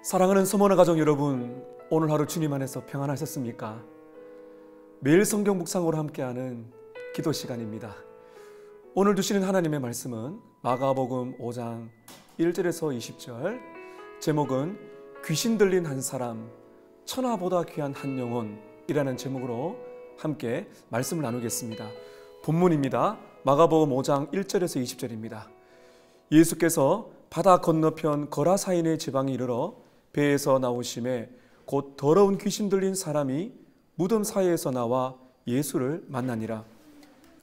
사랑하는 서머너 가족 여러분, 오늘 하루 주님 안에서 평안하셨습니까? 매일 성경 묵상으로 함께하는 기도 시간입니다. 오늘 주시는 하나님의 말씀은 마가복음 5장 1절에서 20절, 제목은 귀신 들린 한 사람, 천하보다 귀한 한 영혼이라는 제목으로 함께 말씀을 나누겠습니다. 본문입니다. 마가복음 5장 1절에서 20절입니다. 예수께서 바다 건너편 거라사인의 지방에 이르러 배에서 나오심에 곧 더러운 귀신 들린 사람이 무덤 사이에서 나와 예수를 만나니라.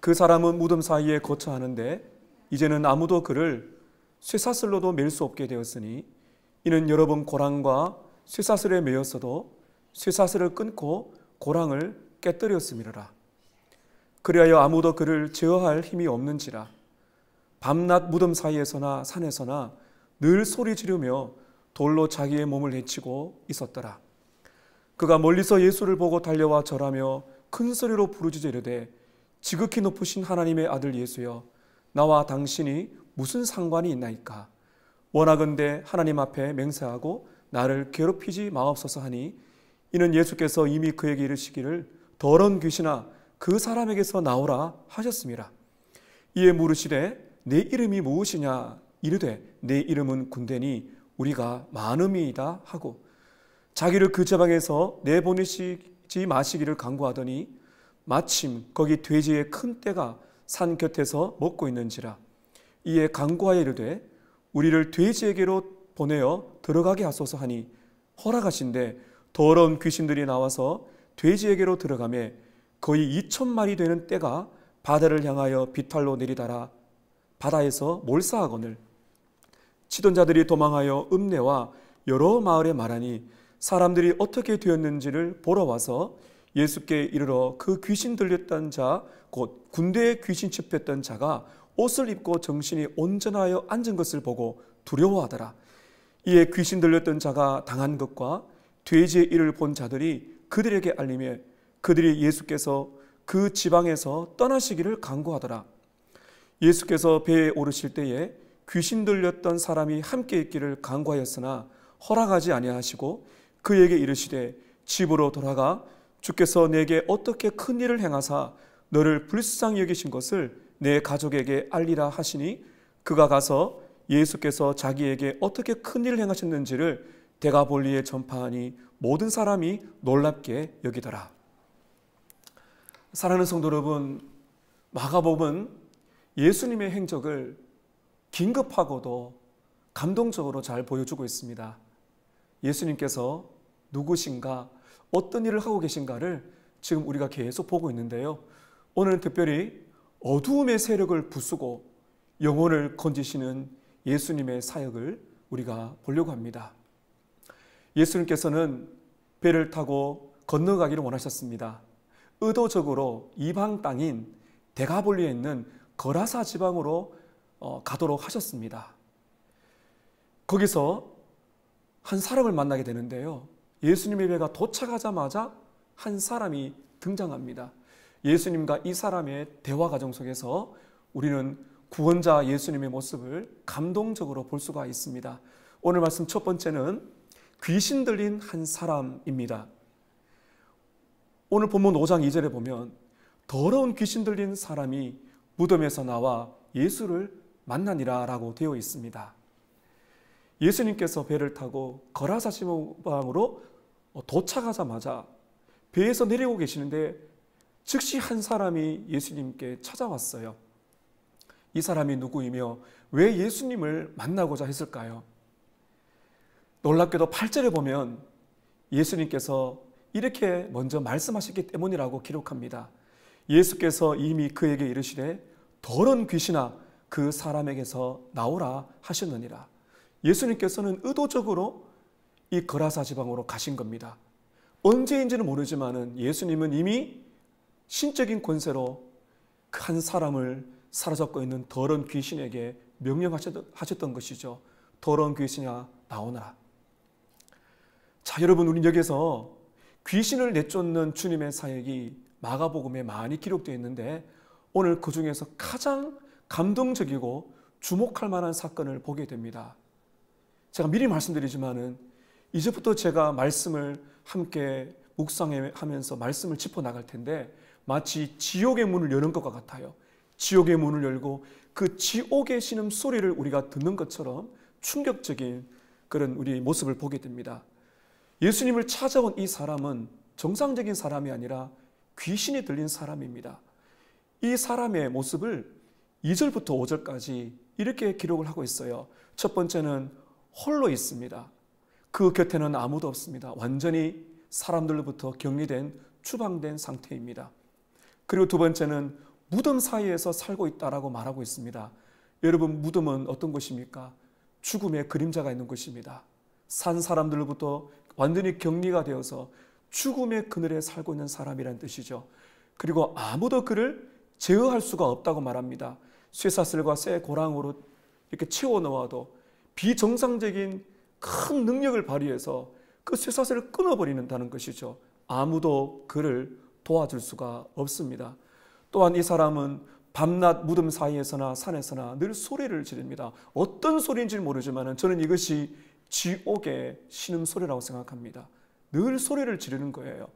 그 사람은 무덤 사이에 거처하는데 이제는 아무도 그를 쇠사슬로도 맬 수 없게 되었으니 이는 여러 번 고랑과 쇠사슬에 매였어도 쇠사슬을 끊고 고랑을 깨뜨렸음이라. 그리하여 아무도 그를 제어할 힘이 없는지라. 밤낮 무덤 사이에서나 산에서나 늘 소리 지르며 돌로 자기의 몸을 해치고 있었더라. 그가 멀리서 예수를 보고 달려와 절하며 큰 소리로 부르짖어 이르되 지극히 높으신 하나님의 아들 예수여, 나와 당신이 무슨 상관이 있나이까? 원하건대 하나님 앞에 맹세하고 나를 괴롭히지 마옵소서 하니, 이는 예수께서 이미 그에게 이르시기를 더러운 귀신아 그 사람에게서 나오라 하셨습니다. 이에 물으시되 내 이름이 무엇이냐? 이르되 내 이름은 군대니 우리가 많음이이다 하고 자기를 그 지방에서 내보내시지 마시기를 간구하더니 마침 거기 돼지의 큰 떼가 산 곁에서 먹고 있는지라. 이에 간구하여 이르되 우리를 돼지에게로 보내어 들어가게 하소서 하니 허락하신대 더러운 귀신들이 나와서 돼지에게로 들어가매 거의 2,000마리 되는 떼가 바다를 향하여 비탈로 내리다라 바다에서 몰사하거늘. 치던 자들이 도망하여 읍내와 여러 마을에 말하니 사람들이 어떻게 되었는지를 보러 와서 예수께 이르러 그 귀신 들렸던 자 곧 군대에 귀신 습했던 자가 옷을 입고 정신이 온전하여 앉은 것을 보고 두려워하더라. 이에 귀신 들렸던 자가 당한 것과 돼지의 일을 본 자들이 그들에게 알리며 그들이 예수께서 그 지방에서 떠나시기를 간구하더라. 예수께서 배에 오르실 때에 귀신 들렸던 사람이 함께 있기를 간구하였으나 허락하지 아니하시고 그에게 이르시되 집으로 돌아가 주께서 내게 어떻게 큰 일을 행하사 너를 불쌍히 여기신 것을 내 가족에게 알리라 하시니 그가 가서 예수께서 자기에게 어떻게 큰 일을 행하셨는지를 데가볼리에 전파하니 모든 사람이 놀랍게 여기더라. 사랑하는 성도 여러분, 마가복음은 예수님의 행적을 긴급하고도 감동적으로 잘 보여주고 있습니다. 예수님께서 누구신가, 어떤 일을 하고 계신가를 지금 우리가 계속 보고 있는데요. 오늘은 특별히 어두움의 세력을 부수고 영혼을 건지시는 예수님의 사역을 우리가 보려고 합니다. 예수님께서는 배를 타고 건너가기를 원하셨습니다. 의도적으로 이방 땅인 데가볼리에 있는 거라사 지방으로 가도록 하셨습니다. 거기서 한 사람을 만나게 되는데요. 예수님의 배가 도착하자마자 한 사람이 등장합니다. 예수님과 이 사람의 대화 과정 속에서 우리는 구원자 예수님의 모습을 감동적으로 볼 수가 있습니다. 오늘 말씀 첫 번째는 귀신 들린 한 사람입니다. 오늘 본문 5장 2절에 보면 더러운 귀신 들린 사람이 무덤에서 나와 예수를 만나니라 라고 되어 있습니다. 예수님께서 배를 타고 거라사 지방으로 도착하자마자 배에서 내리고 계시는데 즉시 한 사람이 예수님께 찾아왔어요. 이 사람이 누구이며 왜 예수님을 만나고자 했을까요? 놀랍게도 8절에 보면 예수님께서 이렇게 먼저 말씀하셨기 때문이라고 기록합니다. 예수께서 이미 그에게 이르시되 더러운 귀신아 그 사람에게서 나오라 하셨느니라. 예수님께서는 의도적으로 이 거라사 지방으로 가신 겁니다. 언제인지는 모르지만 예수님은 이미 신적인 권세로 그 한 사람을 사로잡고 있는 더러운 귀신에게 명령하셨던 것이죠. 더러운 귀신아 나오너라. 자, 여러분, 우린 여기서 귀신을 내쫓는 주님의 사역이 마가복음에 많이 기록되어 있는데 오늘 그 중에서 가장 감동적이고 주목할 만한 사건을 보게 됩니다. 제가 미리 말씀드리지만은 이제부터 제가 말씀을 함께 묵상하면서 말씀을 짚어나갈 텐데 마치 지옥의 문을 여는 것과 같아요. 지옥의 문을 열고 그 지옥의 신음소리를 우리가 듣는 것처럼 충격적인 그런 우리 모습을 보게 됩니다. 예수님을 찾아온 이 사람은 정상적인 사람이 아니라 귀신이 들린 사람입니다. 이 사람의 모습을 2절부터 5절까지 이렇게 기록을 하고 있어요. 첫 번째는 홀로 있습니다. 그 곁에는 아무도 없습니다. 완전히 사람들로부터 격리된, 추방된 상태입니다. 그리고 두 번째는 무덤 사이에서 살고 있다라고 말하고 있습니다. 여러분, 무덤은 어떤 곳입니까? 죽음의 그림자가 있는 곳입니다. 산 사람들로부터 완전히 격리가 되어서 죽음의 그늘에 살고 있는 사람이라는 뜻이죠. 그리고 아무도 그를 제어할 수가 없다고 말합니다. 쇠사슬과 쇠 고랑으로 이렇게 채워 넣어도 비정상적인 큰 능력을 발휘해서 그 쇠사슬을 끊어버리는다는 것이죠. 아무도 그를 도와줄 수가 없습니다. 또한 이 사람은 밤낮 무덤 사이에서나 산에서나 늘 소리를 지릅니다. 어떤 소리인지 모르지만 저는 이것이 지옥의 신음소리라고 생각합니다. 늘 소리를 지르는 거예요.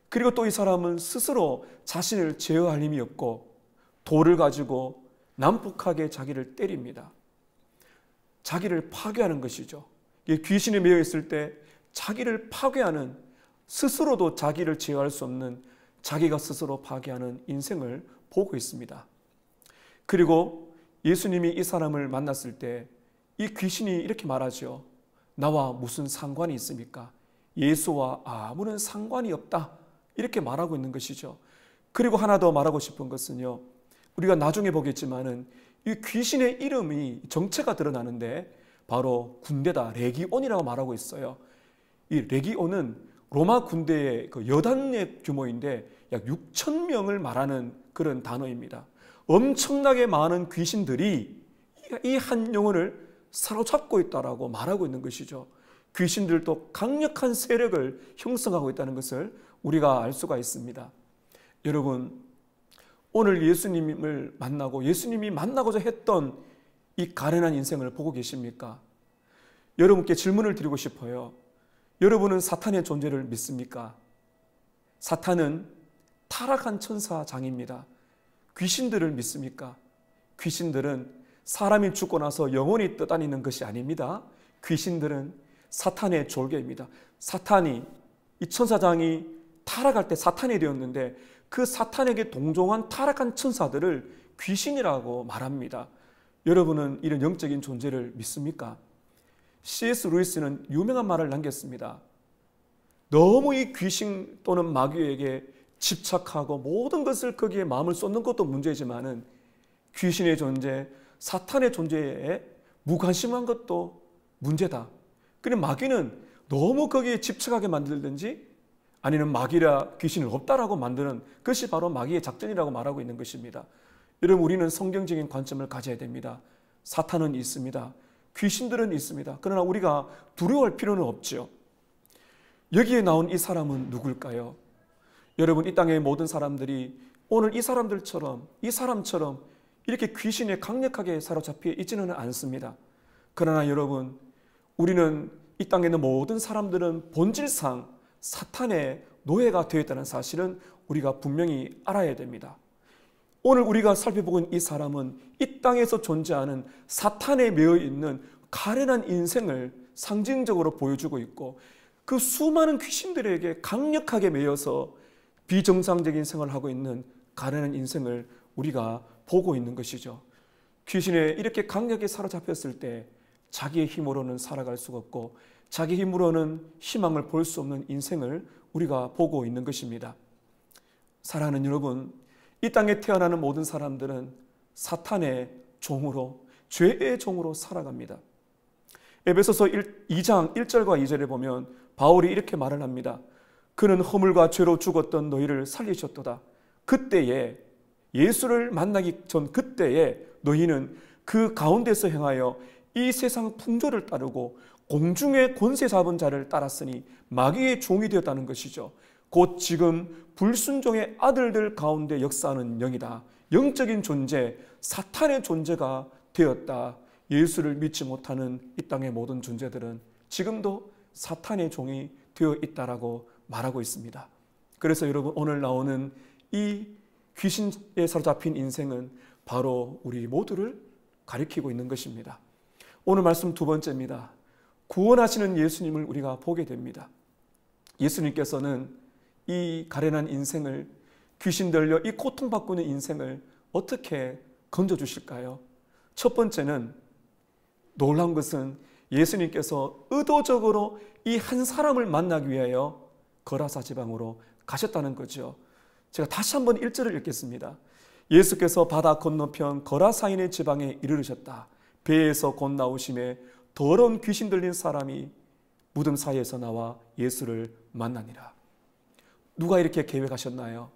그리고 또 이 사람은 스스로 자신을 제어할 힘이 없고 돌을 가지고 난폭하게 자기를 때립니다. 자기를 파괴하는 것이죠. 귀신에 매여 있을 때 자기를 파괴하는, 스스로도 자기를 제어할 수 없는 자기가 스스로 파괴하는 인생을 보고 있습니다. 그리고 예수님이 이 사람을 만났을 때 이 귀신이 이렇게 말하죠. 나와 무슨 상관이 있습니까? 예수와 아무런 상관이 없다. 이렇게 말하고 있는 것이죠. 그리고 하나 더 말하고 싶은 것은요. 우리가 나중에 보겠지만은 이 귀신의 이름이 정체가 드러나는데 바로 군대다. 레기온이라고 말하고 있어요. 이 레기온은 로마 군대의 그 여단의 규모인데 약 6천 명을 말하는 그런 단어입니다. 엄청나게 많은 귀신들이 이 한 영혼을 사로잡고 있다라고 말하고 있는 것이죠. 귀신들도 강력한 세력을 형성하고 있다는 것을 우리가 알 수가 있습니다. 여러분, 오늘 예수님을 만나고 예수님이 만나고자 했던 이 가련한 인생을 보고 계십니까? 여러분께 질문을 드리고 싶어요. 여러분은 사탄의 존재를 믿습니까? 사탄은 타락한 천사장입니다. 귀신들을 믿습니까? 귀신들은 사람이 죽고 나서 영혼이 떠다니는 것이 아닙니다. 귀신들은 사탄의 졸개입니다. 사탄이, 이 천사장이 타락할 때 사탄이 되었는데 그 사탄에게 동종한 타락한 천사들을 귀신이라고 말합니다. 여러분은 이런 영적인 존재를 믿습니까? C.S. 루이스는 유명한 말을 남겼습니다. 너무 이 귀신 또는 마귀에게 집착하고 모든 것을 거기에 마음을 쏟는 것도 문제지만은 귀신의 존재, 사탄의 존재에 무관심한 것도 문제다. 그런데 마귀는 너무 거기에 집착하게 만들든지 아니면 마귀라 귀신은 없다라고 만드는 것이 바로 마귀의 작전이라고 말하고 있는 것입니다. 여러분, 우리는 성경적인 관점을 가져야 됩니다. 사탄은 있습니다. 귀신들은 있습니다. 그러나 우리가 두려워할 필요는 없죠. 여기에 나온 이 사람은 누굴까요? 여러분, 이 땅의 모든 사람들이 오늘 이 사람들처럼, 이 사람처럼 이렇게 귀신에 강력하게 사로잡혀 있지는 않습니다. 그러나 여러분, 우리는 이 땅에 있는 모든 사람들은 본질상 사탄의 노예가 되어 있다는 사실은 우리가 분명히 알아야 됩니다. 오늘 우리가 살펴보고 있는 이 사람은 이 땅에서 존재하는 사탄에 매여 있는 가련한 인생을 상징적으로 보여주고 있고 그 수많은 귀신들에게 강력하게 매여서 비정상적인 생활을 하고 있는 가련한 인생을 우리가 보고 있는 것이죠. 귀신에 이렇게 강력하게 사로잡혔을 때 자기의 힘으로는 살아갈 수가 없고 자기 힘으로는 희망을 볼 수 없는 인생을 우리가 보고 있는 것입니다. 사랑하는 여러분, 이 땅에 태어나는 모든 사람들은 사탄의 종으로, 죄의 종으로 살아갑니다. 에베소서 2장 1절과 2절에 보면 바울이 이렇게 말을 합니다. 그는 허물과 죄로 죽었던 너희를 살리셨도다. 그때에, 예수를 만나기 전 그때에 너희는 그 가운데서 행하여 이 세상 풍조를 따르고 공중의 권세 잡은 자를 따랐으니 마귀의 종이 되었다는 것이죠. 곧 지금 불순종의 아들들 가운데 역사하는 영이다. 영적인 존재, 사탄의 존재가 되었다. 예수를 믿지 못하는 이 땅의 모든 존재들은 지금도 사탄의 종이 되어 있다라고 말하고 있습니다. 그래서 여러분, 오늘 나오는 이 귀신에 사로잡힌 인생은 바로 우리 모두를 가리키고 있는 것입니다. 오늘 말씀 두 번째입니다. 구원하시는 예수님을 우리가 보게 됩니다. 예수님께서는 이 가련한 인생을, 귀신 들려 이 고통받고 있는 인생을 어떻게 건져주실까요? 첫 번째는, 놀라운 것은 예수님께서 의도적으로 이 한 사람을 만나기 위하여 거라사 지방으로 가셨다는 거죠. 제가 다시 한번 1절을 읽겠습니다. 예수께서 바다 건너편 거라사인의 지방에 이르르셨다. 배에서 곧 나오심에 더러운 귀신 들린 사람이 무덤 사이에서 나와 예수를 만나니라. 누가 이렇게 계획하셨나요?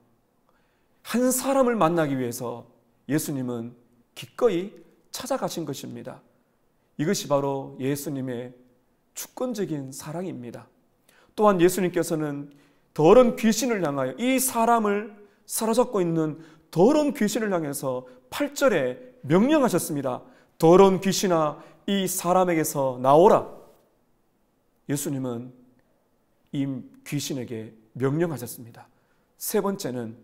한 사람을 만나기 위해서 예수님은 기꺼이 찾아가신 것입니다. 이것이 바로 예수님의 주권적인 사랑입니다. 또한 예수님께서는 더러운 귀신을 향하여, 이 사람을 사로잡고 있는 더러운 귀신을 향해서 8절에 명령하셨습니다. 더러운 귀신아, 이 사람에게서 나오라. 예수님은 이 귀신에게 명령하셨습니다. 세 번째는,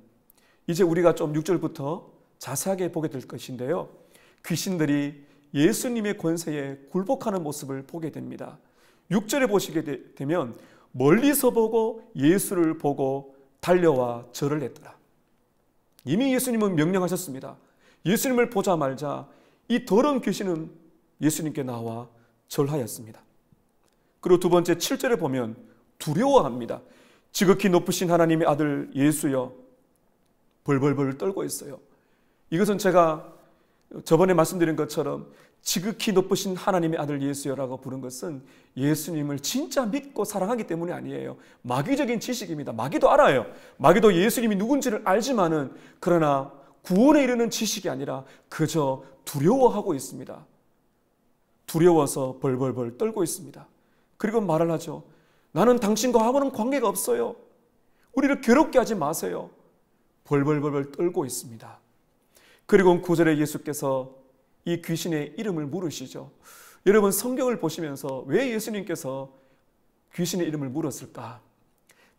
이제 우리가 좀 6절부터 자세하게 보게 될 것인데요, 귀신들이 예수님의 권세에 굴복하는 모습을 보게 됩니다. 6절에 보시게 되면 멀리서 보고 예수를 보고 달려와 절을 했더라. 이미 예수님은 명령하셨습니다. 예수님을 보자 말자 이 더러운 귀신은 예수님께 나와 절하였습니다. 그리고 두 번째 7절에 보면 두려워합니다. 지극히 높으신 하나님의 아들 예수여, 벌벌벌 떨고 있어요. 이것은 제가 저번에 말씀드린 것처럼 지극히 높으신 하나님의 아들 예수여라고 부른 것은 예수님을 진짜 믿고 사랑하기 때문이 아니에요. 마귀적인 지식입니다. 마귀도 알아요. 마귀도 예수님이 누군지를 알지만은, 그러나 구원에 이르는 지식이 아니라 그저 두려워하고 있습니다. 두려워서 벌벌벌 떨고 있습니다. 그리고 말을 하죠. 나는 당신과 아무런 관계가 없어요. 우리를 괴롭게 하지 마세요. 벌벌벌 떨고 있습니다. 그리고 9절에 예수께서 이 귀신의 이름을 물으시죠. 여러분, 성경을 보시면서 왜 예수님께서 귀신의 이름을 물었을까?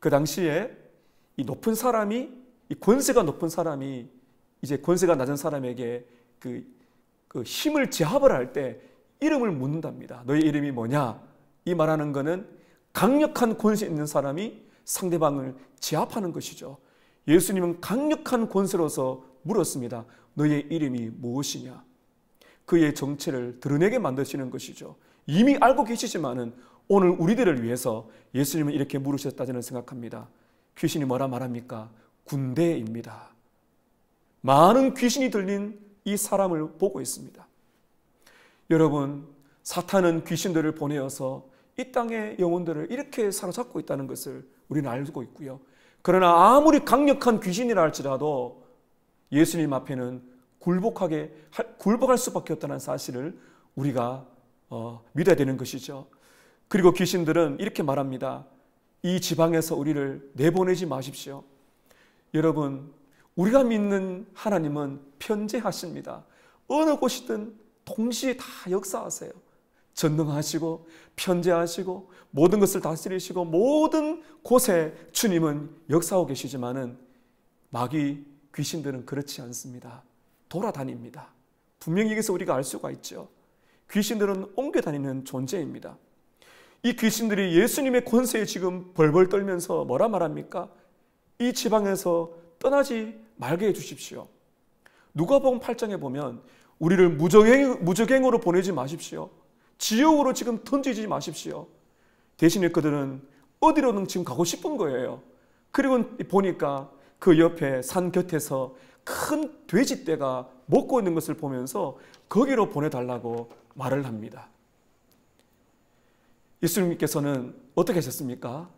그 당시에 이 높은 사람이, 이 권세가 높은 사람이 이제 권세가 낮은 사람에게 그 힘을 제압을 할 때 이름을 묻는답니다. 너의 이름이 뭐냐? 이 말하는 것은 강력한 권세 있는 사람이 상대방을 제압하는 것이죠. 예수님은 강력한 권세로서 물었습니다. 너의 이름이 무엇이냐? 그의 정체를 드러내게 만드시는 것이죠. 이미 알고 계시지만은 오늘 우리들을 위해서 예수님은 이렇게 물으셨다 저는 생각합니다. 귀신이 뭐라 말합니까? 군대입니다. 많은 귀신이 들린 이 사람을 보고 있습니다. 여러분, 사탄은 귀신들을 보내어서 이 땅의 영혼들을 이렇게 사로잡고 있다는 것을 우리는 알고 있고요. 그러나 아무리 강력한 귀신이라 할지라도 예수님 앞에는 굴복할 수밖에 없다는 사실을 우리가 믿어야 되는 것이죠. 그리고 귀신들은 이렇게 말합니다. 이 지방에서 우리를 내보내지 마십시오. 여러분, 우리가 믿는 하나님은 편재하십니다. 어느 곳이든 동시에 다 역사하세요. 전능하시고 편재하시고 모든 것을 다스리시고 모든 곳에 주님은 역사하고 계시지만은 마귀 귀신들은 그렇지 않습니다. 돌아다닙니다. 분명히 여기서 우리가 알 수가 있죠. 귀신들은 옮겨다니는 존재입니다. 이 귀신들이 예수님의 권세에 지금 벌벌 떨면서 뭐라 말합니까? 이 지방에서 떠나지 말게 해주십시오. 누가복음 8장에 보면 우리를 무적행으로 보내지 마십시오. 지옥으로 지금 던지지 마십시오. 대신에 그들은 어디로든 지금 가고 싶은 거예요. 그리고 보니까 그 옆에 산 곁에서 큰 돼지떼가 먹고 있는 것을 보면서 거기로 보내달라고 말을 합니다. 예수님께서는 어떻게 하셨습니까?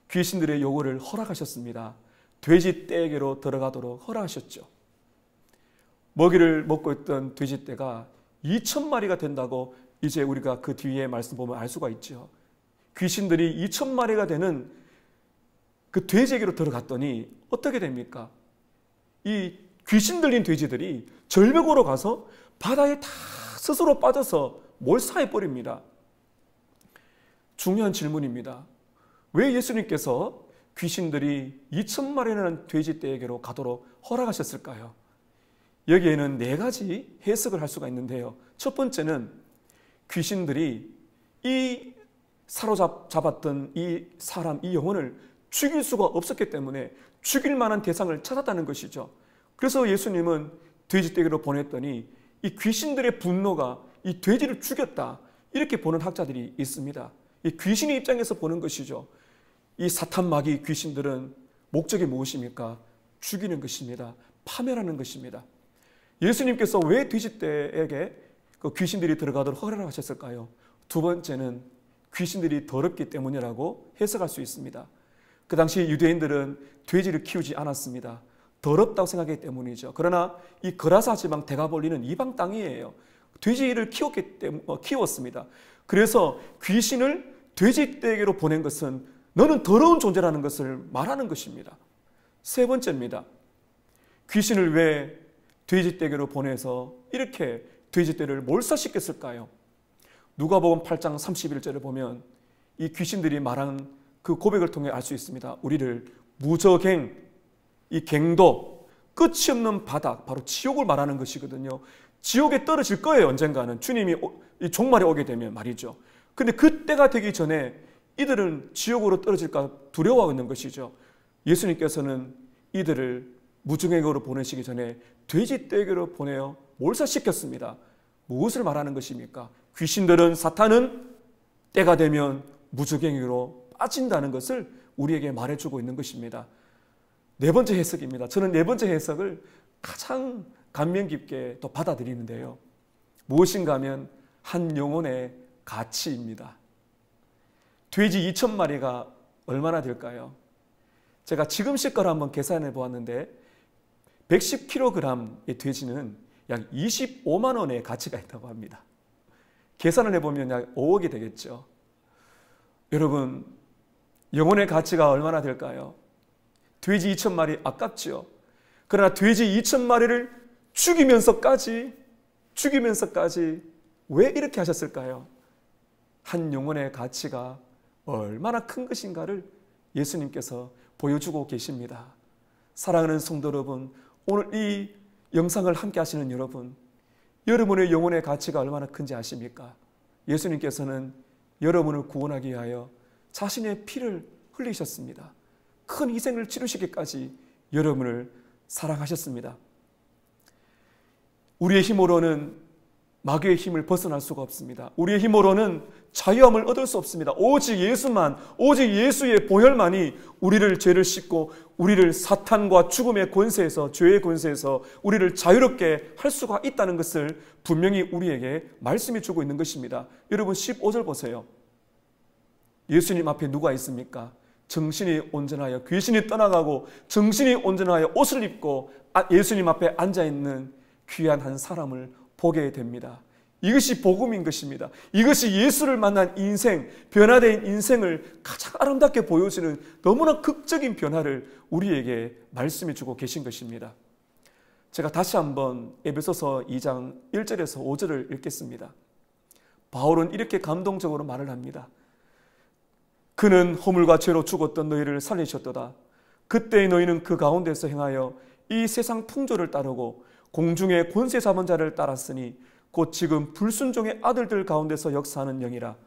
귀신들의 요구를 허락하셨습니다. 돼지떼에게로 들어가도록 허락하셨죠. 먹이를 먹고 있던 돼지떼가 2,000마리가 된다고 이제 우리가 그 뒤에 말씀 보면 알 수가 있죠. 귀신들이 2,000마리가 되는 그 돼지에게로 들어갔더니 어떻게 됩니까? 이 귀신 들린 돼지들이 절벽으로 가서 바다에 다 스스로 빠져서 몰사해 버립니다. 중요한 질문입니다. 왜 예수님께서 귀신들이 2,000마리라는 돼지떼에게로 가도록 허락하셨을까요? 여기에는 4가지 해석을 할 수가 있는데요. 첫 번째는 귀신들이 이 사로잡았던 이 사람, 이 영혼을 죽일 수가 없었기 때문에 죽일 만한 대상을 찾았다는 것이죠. 그래서 예수님은 돼지떼기로 보냈더니 이 귀신들의 분노가 이 돼지를 죽였다, 이렇게 보는 학자들이 있습니다. 이 귀신의 입장에서 보는 것이죠. 이 사탄 마귀 귀신들은 목적이 무엇입니까? 죽이는 것입니다. 파멸하는 것입니다. 예수님께서 왜 돼지떼에게 그 귀신들이 들어가도록 허락하셨을까요? 두 번째는 귀신들이 더럽기 때문이라고 해석할 수 있습니다. 그 당시 유대인들은 돼지를 키우지 않았습니다. 더럽다고 생각하기 때문이죠. 그러나 이 거라사 지방 데가볼리는 이방 땅이에요. 돼지를 키웠습니다. 그래서 귀신을 돼지떼에게로 보낸 것은 너는 더러운 존재라는 것을 말하는 것입니다. 세 번째입니다. 귀신을 왜 돼지떼에게로 보내서 이렇게 돼지떼를 몰살시켰을까요? 누가복음 8장 31절을 보면 이 귀신들이 말한 그 고백을 통해 알 수 있습니다. 우리를 무저갱, 이 갱도, 끝이 없는 바닥, 바로 지옥을 말하는 것이거든요. 지옥에 떨어질 거예요, 언젠가는. 주님이 이 종말에 오게 되면 말이죠. 근데 그때가 되기 전에 이들은 지옥으로 떨어질까 두려워하고 있는 것이죠. 예수님께서는 이들을 무저갱으로 보내시기 전에 돼지떼에게로 보내어 몰살시켰습니다. 무엇을 말하는 것입니까? 귀신들은, 사탄은 때가 되면 무저갱이로 빠진다는 것을 우리에게 말해주고 있는 것입니다. 네 번째 해석입니다. 저는 네 번째 해석을 가장 감명 깊게 또 받아들이는데요. 무엇인가 하면 한 영혼의 가치입니다. 돼지 2,000마리가 얼마나 될까요? 제가 지금 시가로 한번 계산해 보았는데 110kg의 돼지는 약 25만 원의 가치가 있다고 합니다. 계산을 해보면 약 5억이 되겠죠. 여러분, 영혼의 가치가 얼마나 될까요? 돼지 2,000마리 아깝죠. 그러나 돼지 2,000마리를 죽이면서까지 왜 이렇게 하셨을까요? 한 영혼의 가치가 얼마나 큰 것인가를 예수님께서 보여주고 계십니다. 사랑하는 성도 여러분, 오늘 이 영상을 함께 하시는 여러분, 여러분의 영혼의 가치가 얼마나 큰지 아십니까? 예수님께서는 여러분을 구원하기 위하여 자신의 피를 흘리셨습니다. 큰 희생을 치르시기까지 여러분을 사랑하셨습니다. 우리의 힘으로는 마귀의 힘을 벗어날 수가 없습니다. 우리의 힘으로는 자유함을 얻을 수 없습니다. 오직 예수만, 오직 예수의 보혈만이 우리를 죄를 씻고 우리를 사탄과 죽음의 권세에서, 죄의 권세에서 우리를 자유롭게 할 수가 있다는 것을 분명히 우리에게 말씀해 주고 있는 것입니다. 여러분 15절 보세요. 예수님 앞에 누가 있습니까? 정신이 온전하여 귀신이 떠나가고 정신이 온전하여 옷을 입고 예수님 앞에 앉아있는 귀한 한 사람을 보게 됩니다. 이것이 복음인 것입니다. 이것이 예수를 만난 인생, 변화된 인생을 가장 아름답게 보여주는 너무나 극적인 변화를 우리에게 말씀해 주고 계신 것입니다. 제가 다시 한번 에베소서 2장 1절에서 5절을 읽겠습니다. 바울은 이렇게 감동적으로 말을 합니다. 그는 허물과 죄로 죽었던 너희를 살리셨도다. 그때의 너희는 그 가운데서 행하여 이 세상 풍조를 따르고 공중의 권세 잡은 자를 따랐으니 곧 지금 불순종의 아들들 가운데서 역사하는 영이라.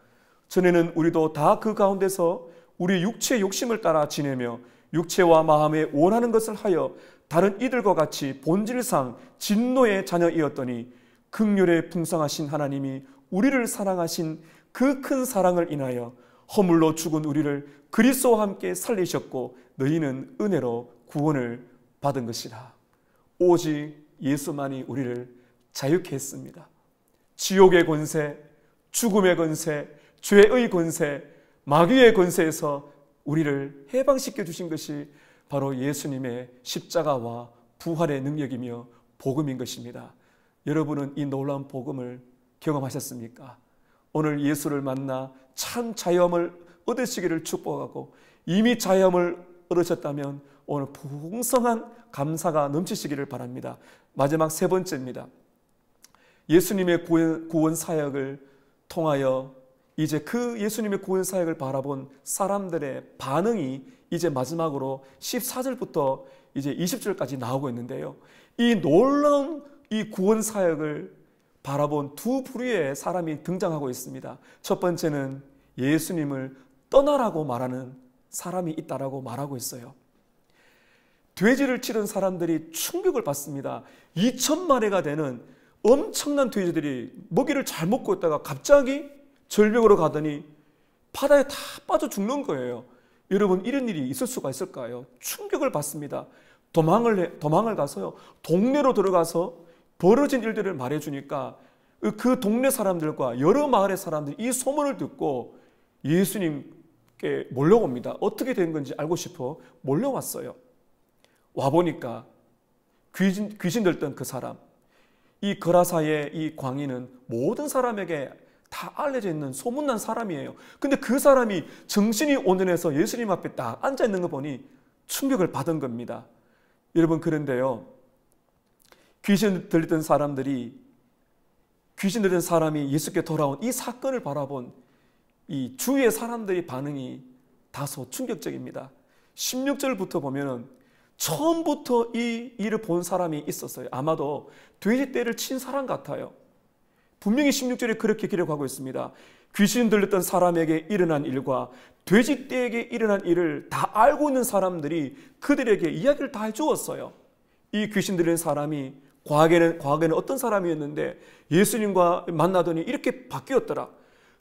전에는 우리도 다 그 가운데서 우리 육체의 욕심을 따라 지내며 육체와 마음에 원하는 것을 하여 다른 이들과 같이 본질상 진노의 자녀이었더니 긍휼에 풍성하신 하나님이 우리를 사랑하신 그 큰 사랑을 인하여 허물로 죽은 우리를 그리스도와 함께 살리셨고 너희는 은혜로 구원을 받은 것이라. 오직 예수만이 우리를 자유케 했습니다. 지옥의 권세, 죽음의 권세, 죄의 권세, 마귀의 권세에서 우리를 해방시켜 주신 것이 바로 예수님의 십자가와 부활의 능력이며 복음인 것입니다. 여러분은 이 놀라운 복음을 경험하셨습니까? 오늘 예수를 만나 참 자유함을 얻으시기를 축복하고 이미 자유함을 얻으셨다면 오늘 풍성한 감사가 넘치시기를 바랍니다. 마지막 세 번째입니다. 예수님의 구원 사역을 통하여 이제 그 예수님의 구원 사역을 바라본 사람들의 반응이 이제 마지막으로 14절부터 이제 20절까지 나오고 있는데요. 이 놀라운 이 구원 사역을 바라본 두 부류의 사람이 등장하고 있습니다. 첫 번째는 예수님을 떠나라고 말하는 사람이 있다라고 말하고 있어요. 돼지를 치던 사람들이 충격을 받습니다. 2,000마리가 되는 엄청난 돼지들이 먹이를 잘 먹고 있다가 갑자기 절벽으로 가더니 바다에 다 빠져 죽는 거예요. 여러분, 이런 일이 있을 수가 있을까요? 충격을 받습니다. 도망을 가서요, 동네로 들어가서 벌어진 일들을 말해주니까 그 동네 사람들과 여러 마을의 사람들이 이 소문을 듣고 예수님께 몰려옵니다. 어떻게 된 건지 알고 싶어 몰려왔어요. 와보니까 귀신 들던 그 사람, 이 거라사의 이 광인은 모든 사람에게 다 알려져 있는 소문난 사람이에요. 근데 그 사람이 정신이 온전해서 예수님 앞에 딱 앉아있는 거 보니 충격을 받은 겁니다. 여러분, 그런데요, 귀신 들렸던 사람이 예수께 돌아온 이 사건을 바라본 이 주위의 사람들의 반응이 다소 충격적입니다. 16절부터 보면은 처음부터 이 일을 본 사람이 있었어요. 아마도 돼지떼를 친 사람 같아요. 분명히 16절에 그렇게 기록하고 있습니다. 귀신 들렸던 사람에게 일어난 일과 돼지떼에게 일어난 일을 다 알고 있는 사람들이 그들에게 이야기를 다 해주었어요. 이 귀신 들린 사람이 과거에는 어떤 사람이었는데 예수님과 만나더니 이렇게 바뀌었더라.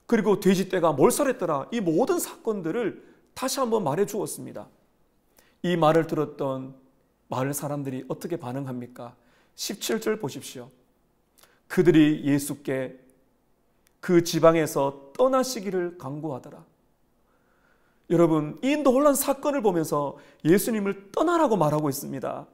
그리고 돼지떼가 몰살했더라. 이 모든 사건들을 다시 한번 말해 주었습니다. 이 말을 들었던 마을 사람들이 어떻게 반응합니까? 17절 보십시오. 그들이 예수께 그 지방에서 떠나시기를 강구하더라. 여러분, 이 놀란 사건을 보면서 예수님을 떠나라고 말하고 있습니다.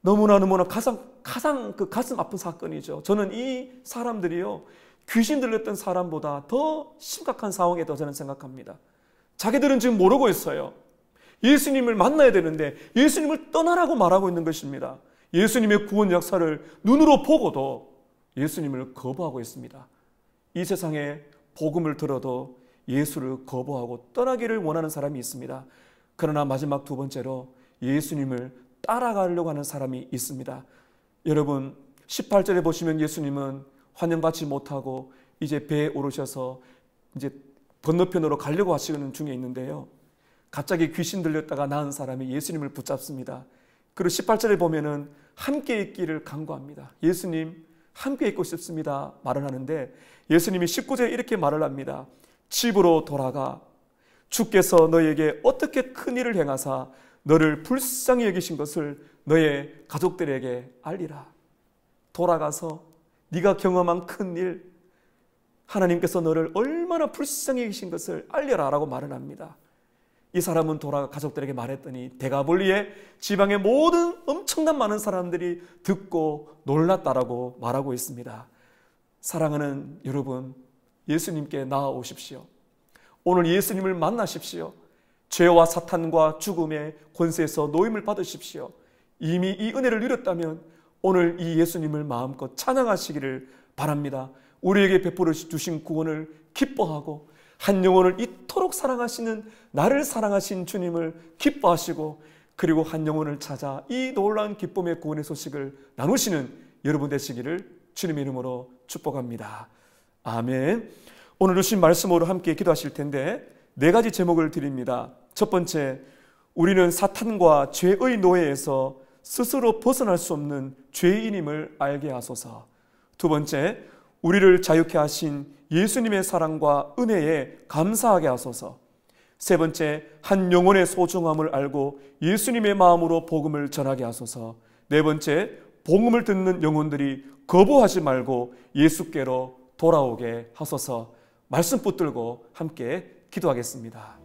너무나 가장 그 가슴 아픈 사건이죠. 저는 이 사람들이요, 귀신 들렸던 사람보다 더 심각한 상황이라고 저는 생각합니다. 자기들은 지금 모르고 있어요. 예수님을 만나야 되는데 예수님을 떠나라고 말하고 있는 것입니다. 예수님의 구원 역사를 눈으로 보고도 예수님을 거부하고 있습니다. 이 세상에 복음을 들어도 예수를 거부하고 떠나기를 원하는 사람이 있습니다. 그러나 마지막 두 번째로 예수님을 따라가려고 하는 사람이 있습니다. 여러분, 18절에 보시면 예수님은 환영받지 못하고 이제 배에 오르셔서 이제 건너편으로 가려고 하시는 중에 있는데요. 갑자기 귀신 들렸다가 나은 사람이 예수님을 붙잡습니다. 그리고 18절에 보면은 함께 있기를 간구합니다. 예수님, 함께 있고 싶습니다 말을 하는데 예수님이 19절에 이렇게 말을 합니다. 집으로 돌아가 주께서 너에게 어떻게 큰 일을 행하사 너를 불쌍히 여기신 것을 너의 가족들에게 알리라. 돌아가서 네가 경험한 큰 일, 하나님께서 너를 얼마나 불쌍히 여기신 것을 알려라 라고 말을 합니다. 이 사람은 돌아가 가족들에게 말했더니 데가볼리의 지방의 모든 엄청난 많은 사람들이 듣고 놀랐다라고 말하고 있습니다. 사랑하는 여러분, 예수님께 나아오십시오. 오늘 예수님을 만나십시오. 죄와 사탄과 죽음의 권세에서 노임을 받으십시오. 이미 이 은혜를 누렸다면 오늘 이 예수님을 마음껏 찬양하시기를 바랍니다. 우리에게 베풀어 주신 구원을 기뻐하고 한 영혼을 이토록 사랑하시는 나를 사랑하신 주님을 기뻐하시고 그리고 한 영혼을 찾아 이 놀라운 기쁨의 구원의 소식을 나누시는 여러분 되시기를 주님의 이름으로 축복합니다. 아멘. 오늘 주신 말씀으로 함께 기도하실 텐데 4가지 제목을 드립니다. 첫 번째, 우리는 사탄과 죄의 노예에서 스스로 벗어날 수 없는 죄인임을 알게 하소서. 두 번째, 우리를 자유케 하신 예수님의 사랑과 은혜에 감사하게 하소서. 세 번째, 한 영혼의 소중함을 알고 예수님의 마음으로 복음을 전하게 하소서. 네 번째, 복음을 듣는 영혼들이 거부하지 말고 예수께로 돌아오게 하소서. 말씀 붙들고 함께 기도하겠습니다.